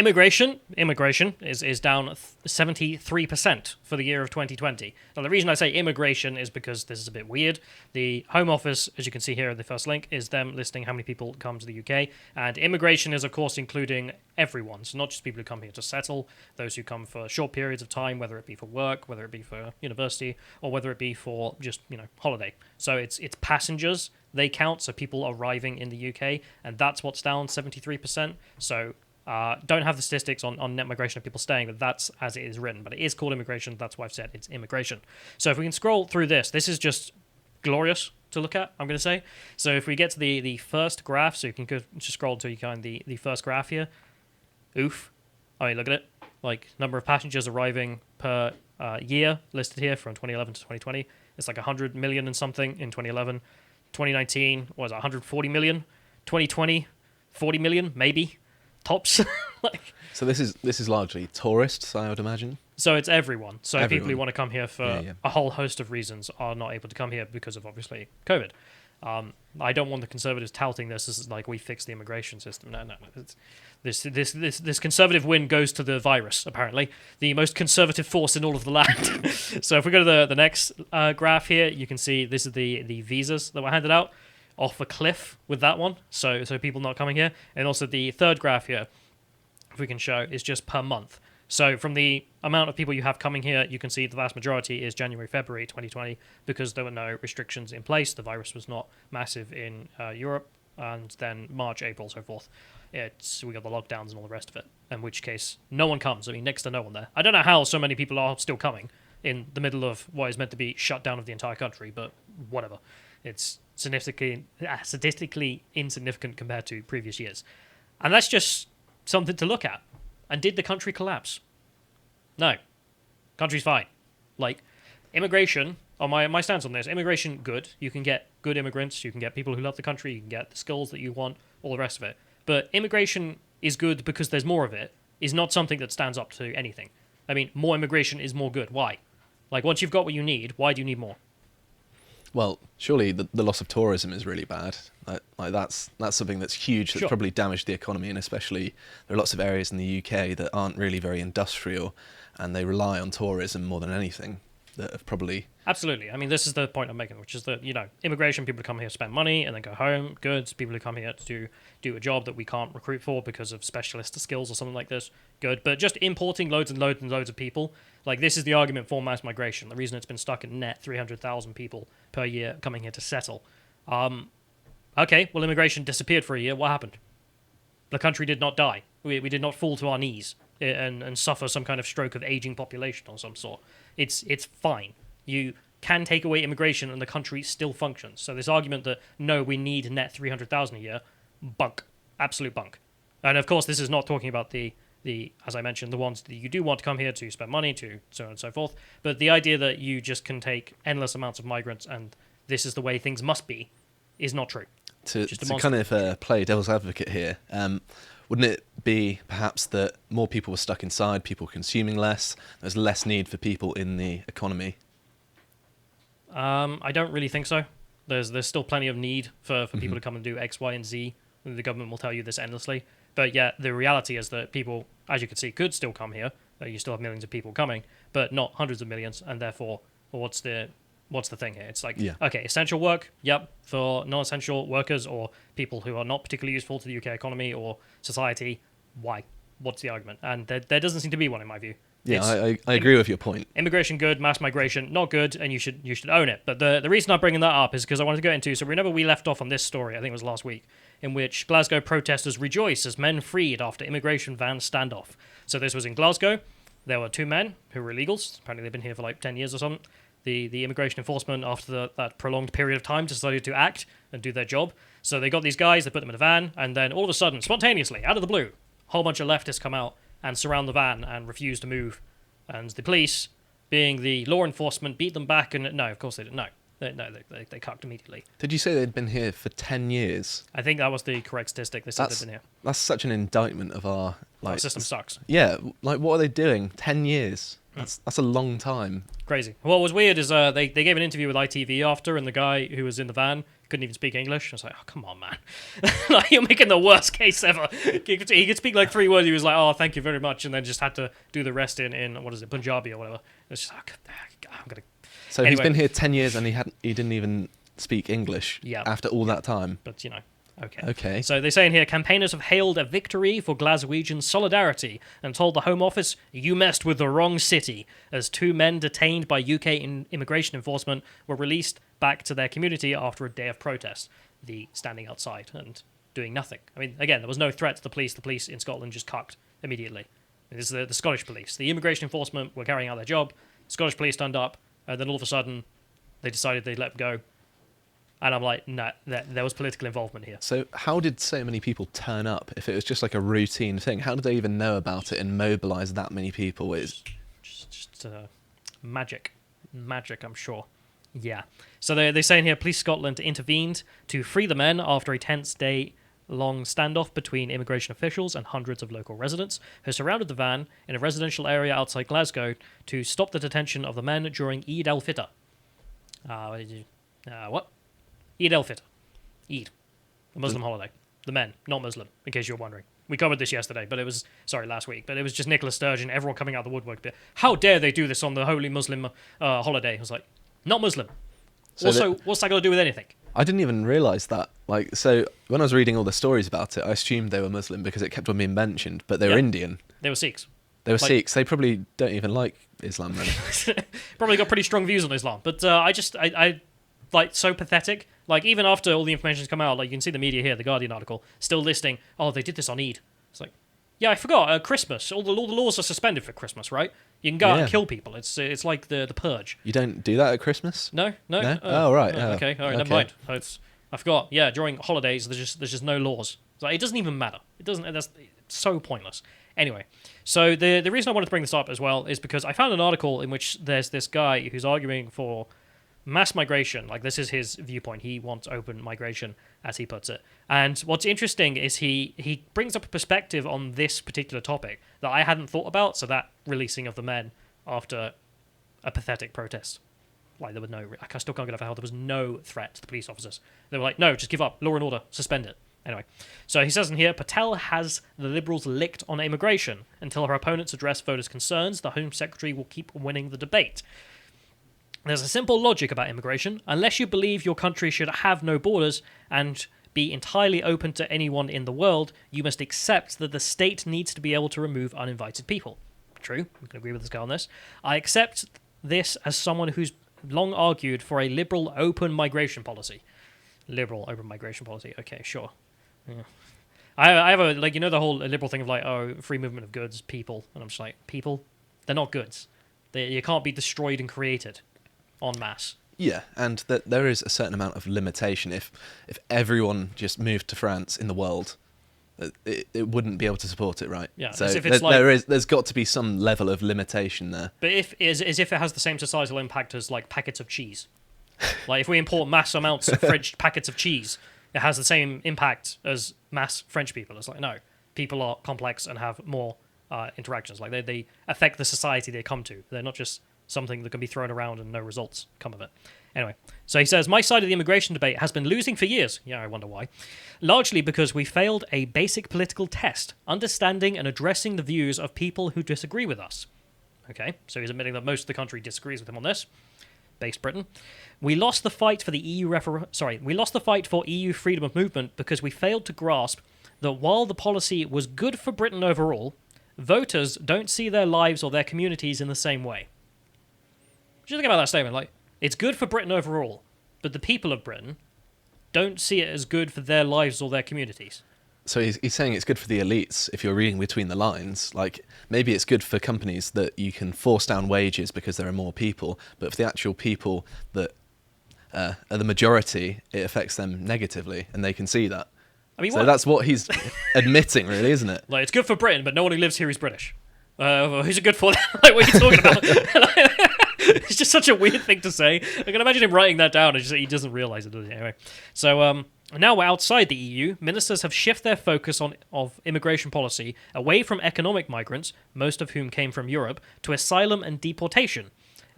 Immigration is down 73% for the year of 2020. Now, the reason I say immigration is because this is a bit weird. The Home Office, as you can see here in the first link, is them listing how many people come to the UK. And immigration is, of course, including everyone. So not just people who come here to settle, those who come for short periods of time, whether it be for work, whether it be for university, or whether it be for just, holiday. So it's passengers they count, so people arriving in the UK, and that's what's down 73%. So don't have the statistics on net migration of people staying, but that's as it is written. But it is called immigration. That's why I've said it's immigration. So if we can scroll through this is just glorious to look at, I'm going to say. So if we get to the first graph, so you can just scroll until you find the first graph here. Oof. I mean, look at it. Like, number of passengers arriving per year listed here from 2011 to 2020. It's like 100 million and something in 2011. 2019 was 140 million. 2020, 40 million, maybe. Tops. So this is largely tourists, I would imagine. So it's everyone. So Everyone. People who want to come here for a whole host of reasons are not able to come here because of, obviously, COVID. I don't want the Conservatives touting this as like we fixed the immigration system. No. This Conservative win goes to the virus, apparently. The most conservative force in all of the land. So if we go to the next graph here, you can see this is the visas that were handed out. Off a cliff with that one, so people not coming here. And also the third graph here, if we can show, is just per month. So from the amount of people you have coming here, you can see the vast majority is January, February 2020, because there were no restrictions in place. The virus was not massive in Europe, and then March, April, so forth. We got the lockdowns and all the rest of it, in which case no one comes. I mean, next to no one there. I don't know how so many people are still coming in the middle of what is meant to be shut down of the entire country, but whatever. It's statistically insignificant compared to previous years. And that's just something to look at. And did the country collapse? No. Country's fine. Like, immigration, my stance on this, immigration, good. You can get good immigrants, you can get people who love the country, you can get the skills that you want, all the rest of it. But immigration is good because there's more of it, is not something that stands up to anything. I mean, more immigration is more good. Why? Like, once you've got what you need, why do you need more? Well, surely the loss of tourism is really bad. Like that's something that's huge. That's probably damaged the economy, and especially there are lots of areas in the UK that aren't really very industrial, and they rely on tourism more than anything. That have probably absolutely. I mean, this is the point I'm making, which is that immigration, people who come here to spend money and then go home. Good. People who come here to do a job that we can't recruit for because of specialist skills or something like this. Good. But just importing loads and loads and loads of people. Like, this is the argument for mass migration. The reason it's been stuck at net 300,000 people per year coming here to settle. Okay, well, immigration disappeared for a year. What happened? The country did not die. We did not fall to our knees and suffer some kind of stroke of aging population or some sort. It's fine. You can take away immigration and the country still functions. So this argument that, no, we need net 300,000 a year, bunk. Absolute bunk. And, of course, this is not talking about the as I mentioned, the ones that you do want to come here to spend money, to so on and so forth. But the idea that you just can take endless amounts of migrants and this is the way things must be is not true. To kind of play devil's advocate here, wouldn't it be perhaps that more people were stuck inside, people consuming less, there's less need for people in the economy? I don't really think so. There's still plenty of need for people to come and do X, Y, and Z. The government will tell you this endlessly. But yeah, the reality is that people, as you can see, could still come here. You still have millions of people coming, but not hundreds of millions. And therefore, what's the thing here? It's like, okay, essential work, yep, for non-essential workers or people who are not particularly useful to the UK economy or society, why? What's the argument? And there doesn't seem to be one in my view. Yeah, I agree with your point. Immigration good, mass migration not good, and you should own it. But the reason I'm bringing that up is because I wanted to go into, so remember we left off on this story, I think it was last week, in which Glasgow protesters rejoice as men freed after immigration van standoff. So this was in Glasgow. There were two men who were illegals. Apparently they've been here for like 10 years or something. The immigration enforcement, after that prolonged period of time, decided to act and do their job. So they got these guys, they put them in a van, and then all of a sudden, spontaneously, out of the blue, a whole bunch of leftists come out and surround the van and refuse to move. And the police, being the law enforcement, beat them back. And no, of course they didn't. No, they cucked immediately. Did you say they'd been here for 10 years? I think that was the correct statistic. They said they'd been here. That's such an indictment of our... Our system sucks. Yeah, like what are they doing? 10 years. That's a long time. Crazy. What was weird is they gave an interview with ITV after, and the guy who was in the van couldn't even speak English. I was like, oh, come on, man. Like, you're making the worst case ever. He could speak like 3 words. He was like, oh, thank you very much. And then just had to do the rest in what is it, Punjabi or whatever. It's just like, I'm going to... So anyway, he's been here 10 years and he didn't even speak English after all that time. But, okay. Okay. So they say in here, campaigners have hailed a victory for Glaswegian solidarity and told the Home Office, you messed with the wrong city, as 2 men detained by UK immigration enforcement were released back to their community after a day of protest, the standing outside and doing nothing. I mean, again, there was no threat to the police. The police in Scotland just cucked immediately. This is the Scottish police. The immigration enforcement were carrying out their job. The Scottish police turned up, and then all of a sudden, they decided they'd let go. And I'm like, no, there was political involvement here. So how did so many people turn up? If it was just like a routine thing, how did they even know about it and mobilise that many people? Just magic. Magic, I'm sure. Yeah. So they say in here, Police Scotland intervened to free the men after a tense day-long standoff between immigration officials and hundreds of local residents who surrounded the van in a residential area outside Glasgow to stop the detention of the men during Eid al-Fitr. What? Eid al-Fitr. Eid. A Muslim holiday. The men, not Muslim, in case you're wondering. We covered this yesterday, but last week, but it was just Nicola Sturgeon, everyone coming out of the woodwork. How dare they do this on the holy Muslim holiday? I was like, not Muslim. So also, what's that got to do with anything? I didn't even realise that. So when I was reading all the stories about it, I assumed they were Muslim because it kept on being mentioned, but they were Indian. They were Sikhs. They were Sikhs. They probably don't even like Islam, then. Probably got pretty strong views on Islam. But I like, so pathetic. Like, even after all the information's come out, like, you can see the media here, the Guardian article, still listing, oh, they did this on Eid. It's like, yeah, I forgot, Christmas. All the laws are suspended for Christmas, right? You can go out and kill people. It's like the purge. You don't do that at Christmas? No? Oh, right. Okay, all right, never mind. I forgot. Yeah, during holidays, there's just no laws. So it doesn't even matter. It's so pointless. Anyway, so the reason I wanted to bring this up as well is because I found an article in which there's this guy who's arguing for mass migration. Like, this is his viewpoint. He wants open migration, as he puts it. And what's interesting is he brings up a perspective on this particular topic that I hadn't thought about. So that releasing of the men after a pathetic protest. Like, there was I still can't get over how there was no threat to the police officers. They were like, no, just give up. Law and order. Suspend it. Anyway, so he says in here, Patel has the Liberals licked on immigration. Until her opponents address voters' concerns, the Home Secretary will keep winning the debate. There's a simple logic about immigration. Unless you believe your country should have no borders and be entirely open to anyone in the world, you must accept that the state needs to be able to remove uninvited people. True, we can agree with this guy on this. I accept this as someone who's long argued for a liberal open migration policy. Liberal open migration policy, okay, sure. Yeah. I have the whole liberal thing of like, oh, free movement of goods, people. And I'm just like, people? They're not goods. You can't be destroyed and created en masse. Yeah, and there is a certain amount of limitation. If everyone just moved to France in the world, it wouldn't be able to support it, right? Yeah, so as if it's there's got to be some level of limitation there. But as if it has the same societal impact as like packets of cheese. Like, if we import mass amounts of French packets of cheese, it has the same impact as mass French people. It's like, no, people are complex and have more interactions. Like, they affect the society they come to. They're not just something that can be thrown around and no results come of it. Anyway, so he says, my side of the immigration debate has been losing for years. Yeah, I wonder why. Largely because we failed a basic political test, understanding and addressing the views of people who disagree with us. Okay, so he's admitting that most of the country disagrees with him on this. Based Britain. We lost the fight for the we lost the fight for EU freedom of movement because we failed to grasp that while the policy was good for Britain overall, voters don't see their lives or their communities in the same way. What do you think about that statement? Like, it's good for Britain overall, but the people of Britain don't see it as good for their lives or their communities. So he's saying it's good for the elites, if you're reading between the lines. Like, maybe it's good for companies that you can force down wages because there are more people, but for the actual people that are the majority, it affects them negatively, and they can see that. I mean, so that's what he's admitting, really, isn't it? Like, it's good for Britain, but no one who lives here is British. Who's it good for? Like, what are you talking about? It's just such a weird thing to say. I can imagine him writing that down, and he doesn't realise it, does he? Anyway, so now we're outside the EU. Ministers have shifted their focus of immigration policy away from economic migrants, most of whom came from Europe, to asylum and deportation.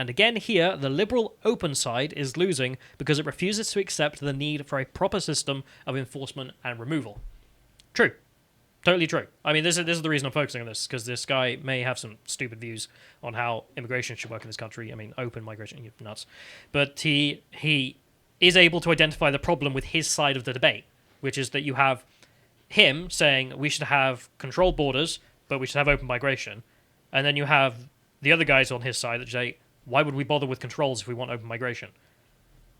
And again here, the liberal open side is losing because it refuses to accept the need for a proper system of enforcement and removal. True. Totally true. I mean, this is the reason I'm focusing on this, because this guy may have some stupid views on how immigration should work in this country. I mean, open migration, you're nuts. But he is able to identify the problem with his side of the debate, which is that you have him saying we should have controlled borders, but we should have open migration. And then you have the other guys on his side that say, why would we bother with controls if we want open migration?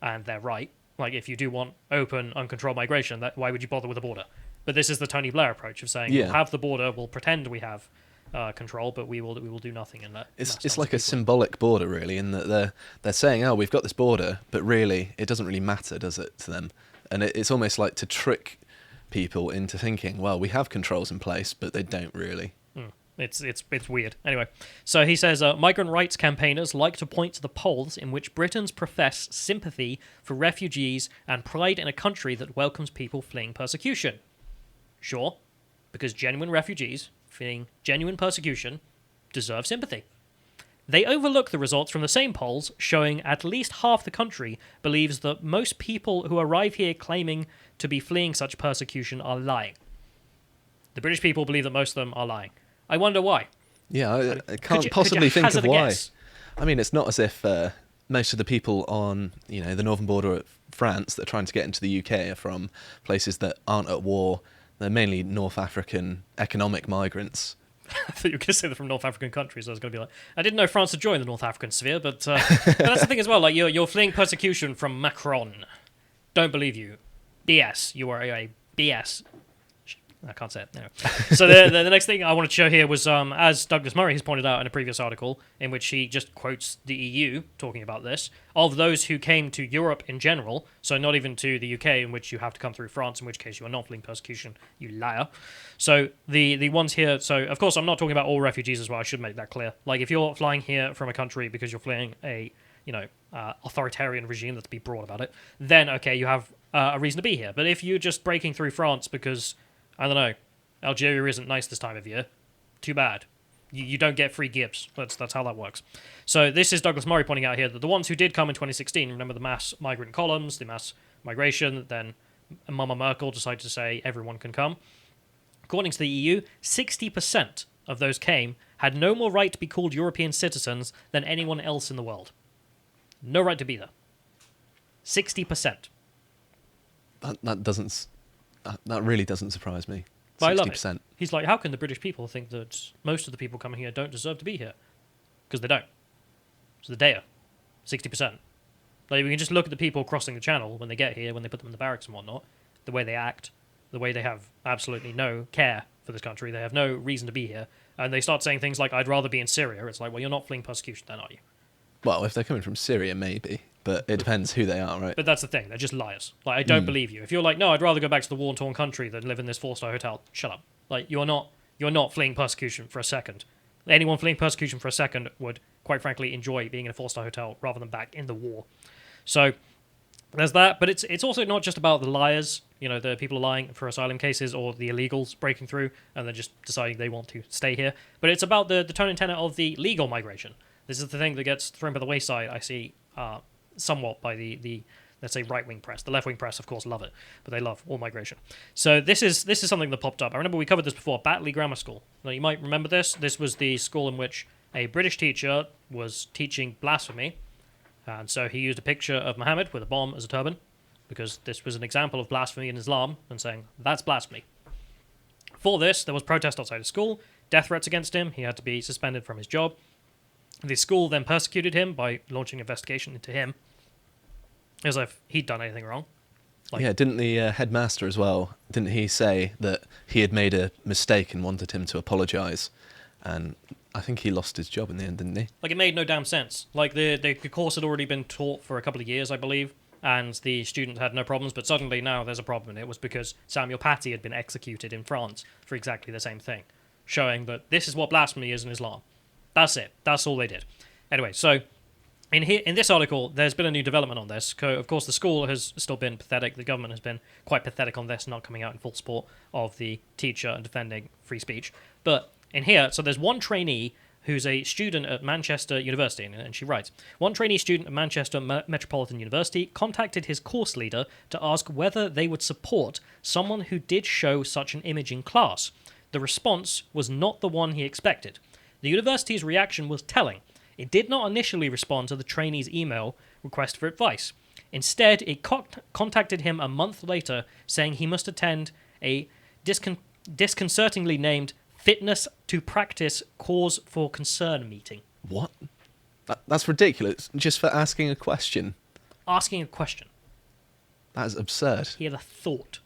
And they're right. Like, if you do want open, uncontrolled migration, why would you bother with a border? But this is the Tony Blair approach of saying, we'll have the border, we'll pretend we have control, but we will do nothing in that. It's like a symbolic border, really, in that they're saying, oh, we've got this border, but really, it doesn't really matter, does it, to them? And it's almost like to trick people into thinking, well, we have controls in place, but they don't really. It's weird. Anyway, so he says, migrant rights campaigners like to point to the polls in which Britons profess sympathy for refugees and pride in a country that welcomes people fleeing persecution. Sure, because genuine refugees fleeing genuine persecution deserve sympathy. They overlook the results from the same polls showing at least half the country believes that most people who arrive here claiming to be fleeing such persecution are lying. The British people believe that most of them are lying. I wonder why. Yeah, I can't possibly think of why. I mean, it's not as if most of the people on the northern border of France that are trying to get into the UK are from places that aren't at war. They're mainly North African economic migrants. I thought you were going to say they're from North African countries. I was going to be like, I didn't know France had joined the North African sphere, but that's the thing as well. Like, you're fleeing persecution from Macron. Don't believe you. BS. You are a BS. I can't say it. No. So the next thing I wanted to show here was, as Douglas Murray has pointed out in a previous article, in which he just quotes the EU talking about this, of those who came to Europe in general, so not even to the UK, in which you have to come through France, in which case you are not fleeing persecution, you liar. So the ones here, so of course I'm not talking about all refugees as well, I should make that clear. Like, if you're flying here from a country because you're fleeing a, authoritarian regime, let's be broad about it, then okay, you have a reason to be here. But if you're just breaking through France because, I don't know, Algeria isn't nice this time of year, too bad. You don't get free gifts. That's how that works. So this is Douglas Murray pointing out here that the ones who did come in 2016, remember the mass migrant columns, the mass migration, then Mama Merkel decided to say everyone can come. According to the EU, 60% of those came had no more right to be called European citizens than anyone else in the world. No right to be there. 60%. That really doesn't surprise me. 60%. But I love it. He's like, how can the British people think that most of the people coming here don't deserve to be here? Because they don't. So they are. 60%. Like, we can just look at the people crossing the channel when they get here, when they put them in the barracks and whatnot, the way they act, the way they have absolutely no care for this country, they have no reason to be here, and they start saying things like, I'd rather be in Syria. It's like, well, you're not fleeing persecution then, are you? Well, if they're coming from Syria, maybe. But it depends who they are, right? But that's the thing. They're just liars. Like, I don't believe you. If you're like, no, I'd rather go back to the war-torn country than live in this four-star hotel, shut up. Like, you're not fleeing persecution for a second. Anyone fleeing persecution for a second would, quite frankly, enjoy being in a four-star hotel rather than back in the war. So there's that. But it's also not just about the liars, the people lying for asylum cases, or the illegals breaking through and then just deciding they want to stay here. But it's about the tone and tenor of the legal migration. This is the thing that gets thrown by the wayside, I see, somewhat by the let's say right-wing press. The left-wing press, of course, love it, but they love all migration. So this is something that popped up. I remember we covered this before, Batley Grammar School. Now, you might remember this. This was the school in which a British teacher was teaching blasphemy, and so he used a picture of Muhammad with a bomb as a turban, because this was an example of blasphemy in Islam, and saying, that's blasphemy. For this, there was protest outside his school, death threats against him, he had to be suspended from his job. The school then persecuted him by launching an investigation into him, as if he'd done anything wrong. Yeah, didn't the headmaster as well, didn't he say that he had made a mistake and wanted him to apologise? And I think he lost his job in the end, didn't he? Like, it made no damn sense. Like, the course had already been taught for a couple of years, I believe, and the students had no problems, but suddenly now there's a problem. It was because Samuel Paty had been executed in France for exactly the same thing, showing that this is what blasphemy is in Islam. That's it. That's all they did. Anyway, so in this article, there's been a new development on this. Of course, the school has still been pathetic. The government has been quite pathetic on this, not coming out in full support of the teacher and defending free speech. But in here, so there's one trainee who's a student at Manchester University, and she writes, one trainee student at Manchester Metropolitan University contacted his course leader to ask whether they would support someone who did show such an image in class. The response was not the one he expected. The university's reaction was telling. It did not initially respond to the trainee's email request for advice. Instead, it contacted him a month later saying he must attend a disconcertingly named Fitness to Practice Cause for Concern meeting. What? That's ridiculous, just for asking a question. Asking a question. That is absurd. He had a thought.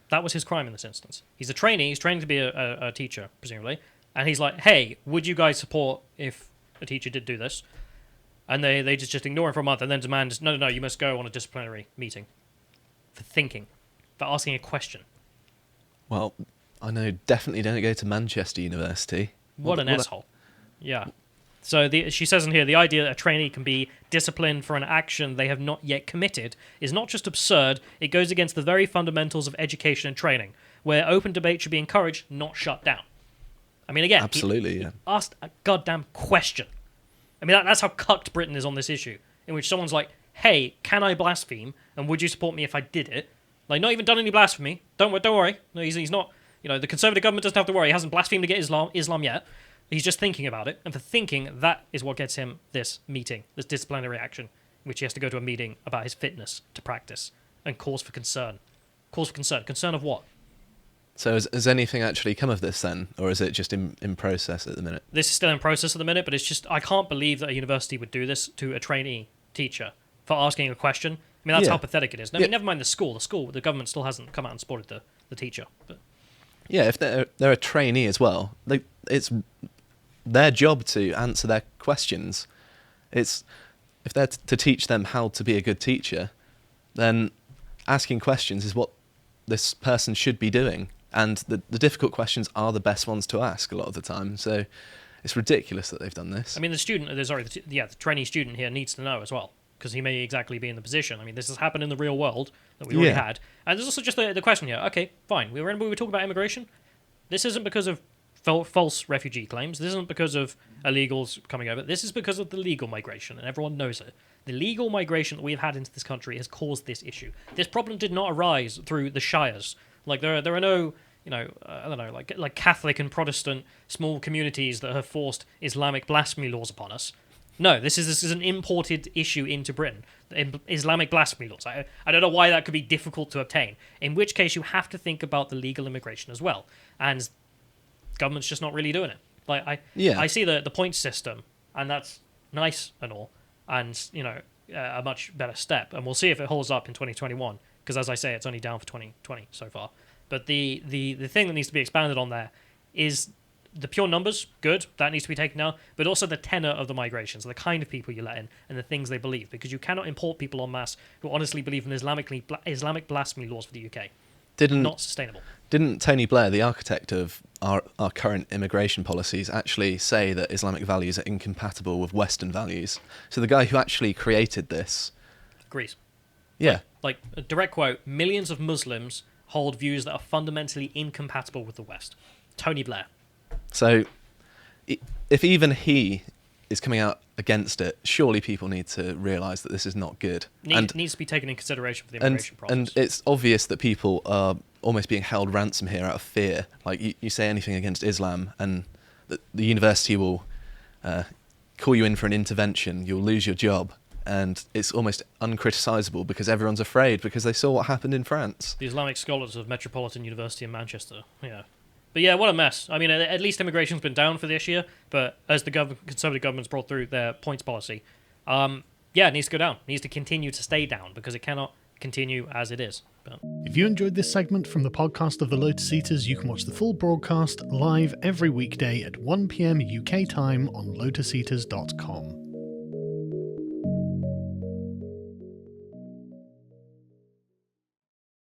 That was his crime in this instance. He's a trainee, he's training to be a teacher, presumably, and he's like, hey, would you guys support if a teacher did do this? And they just ignore him for a month and then demand, no, you must go on a disciplinary meeting. For thinking. For asking a question. Well, I know definitely don't go to Manchester University. What an asshole. Yeah. So she says in here, the idea that a trainee can be disciplined for an action they have not yet committed is not just absurd, it goes against the very fundamentals of education and training, where open debate should be encouraged, not shut down. I mean, again, absolutely, he asked a goddamn question. I mean, that's how cucked Britain is on this issue, in which someone's like, hey, can I blaspheme, and would you support me if I did it? Like, not even done any blasphemy. Don't worry. No, he's not, the Conservative government doesn't have to worry. He hasn't blasphemed against Islam yet. He's just thinking about it, and for thinking, that is what gets him this meeting, this disciplinary action, which he has to go to a meeting about his fitness to practice, and cause for concern. Cause for concern. Concern of what? So has anything actually come of this then, or is it just in process at the minute? This is still in process at the minute, but it's just, I can't believe that a university would do this to a trainee teacher for asking a question. I mean, that's how pathetic it is. I mean, never mind the school. The government still hasn't come out and supported the teacher. But yeah, if they're a trainee as well, it's their job to answer their questions. If they're to teach them how to be a good teacher, then asking questions is what this person should be doing. And the difficult questions are the best ones to ask a lot of the time. So it's ridiculous that they've done this. I mean, the trainee student here needs to know as well, because he may exactly be in the position. I mean, this has happened in the real world that we already had. And there's also just the question here. Okay, fine. We were talking about immigration. This isn't because of false refugee claims. This isn't because of illegals coming over. This is because of the legal migration, and everyone knows it. The legal migration that we've had into this country has caused this issue. This problem did not arise through the shires. Like, there are no, I don't know, like Catholic and Protestant small communities that have forced Islamic blasphemy laws upon us. No, this is an imported issue into Britain. Islamic blasphemy laws. I don't know why that could be difficult to obtain. In which case, you have to think about the legal immigration as well. And government's just not really doing it. Like, I see the point system, and that's nice and all, and a much better step. And we'll see if it holds up in 2021. Because as I say, it's only down for 2020 so far. But the thing that needs to be expanded on there is the pure numbers, good, that needs to be taken down, but also the tenor of the migrations, the kind of people you let in, and the things they believe, because you cannot import people en masse who honestly believe in Islamic blasphemy laws for the UK. Not sustainable. Didn't Tony Blair, the architect of our current immigration policies, actually say that Islamic values are incompatible with Western values? So the guy who actually created this agrees. Yeah. Like a direct quote, millions of Muslims hold views that are fundamentally incompatible with the West. Tony Blair. So if even he is coming out against it, surely people need to realise that this is not good. Needs to be taken in consideration for the immigration process. And it's obvious that people are almost being held ransom here out of fear. Like, you say anything against Islam and the university will call you in for an intervention, you'll lose your job. And it's almost uncriticisable because everyone's afraid because they saw what happened in France. The Islamic scholars of Metropolitan University in Manchester, yeah. But yeah, what a mess. I mean, at least immigration's been down for this year, but as the Conservative government's brought through their points policy, it needs to go down. It needs to continue to stay down because it cannot continue as it is. But if you enjoyed this segment from the podcast of the Lotus Eaters, you can watch the full broadcast live every weekday at 1 p.m. UK time on lotuseaters.com.